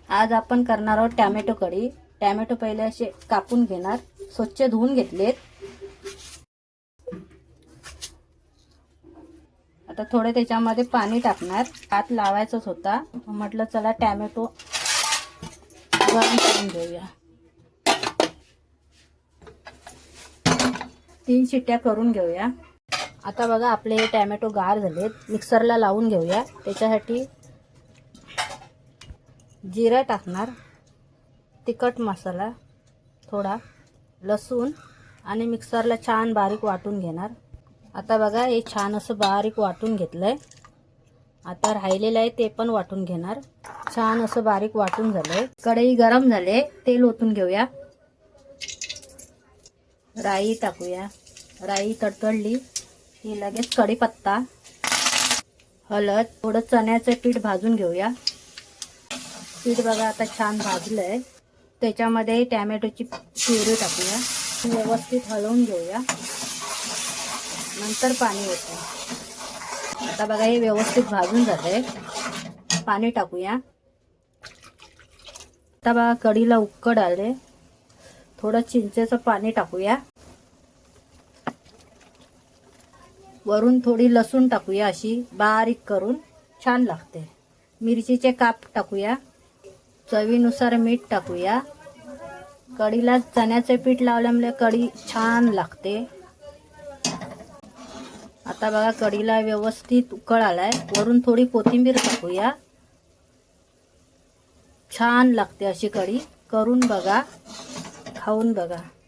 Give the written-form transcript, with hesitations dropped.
आज आपण करणार आहोत टॅमॅटो कढी। टॅमॅटो पहिले असे कापून घेणार, स्वच्छ धुवून घेतलेत। आता थोडे त्याच्यामध्ये पाणी टाकणार, हात लावायचाच होता, म्हटलं चला टॅमॅटो गरम करून घेऊया। 3 शिट्ट्या करून घेऊया। आता बघा आपले हे टॅमॅटो गार झालेत, मिक्सरला लावून घेऊया। त्याच्यासाठी जिरा टाकणार, तिखट मसाला थोडा, लसूण आणि मिक्सरला छान बारीक वाटून घेणार। आता बघा हे छान असं बारीक वाटून घेतलंय। आता राहिलेलं आहे ते पण वाटून घेणार। छान असं बारीक वाटून झालंय। कढई गरम झाले, तेल ओतून घेऊया। राई टाकूया, राई तडतडली की लगेच कढीपत्ता, हळद, थोडं चण्याचं पीठ भाजून घेऊया। पीठ बघा आता छान भाजलंय, त्याच्यामध्ये टॅमॅटोची प्युरी टाकूया, व्यवस्थित हलवून घेऊया, नंतर पाणी ओतूया। आता बघा हे व्यवस्थित भाजून झालंय, पाणी टाकूया। आता बघा कढीला उकळ आले, थोडं चिंचेचं पाणी टाकूया, वरून थोडी लसूण टाकूया, अशी बारीक करून, छान लागते। मिरचीचे काप टाकूया, चवीनुसार मीठ टाकूया। कढीला चण्याचे पीठ लावल्यामुळे कढी छान लागते। आता बघा कढीला व्यवस्थित उकळ आलाय, वरून थोडी कोथिंबीर टाकूया। छान लागते अशी कढी, करून बघा, खाऊन बघा।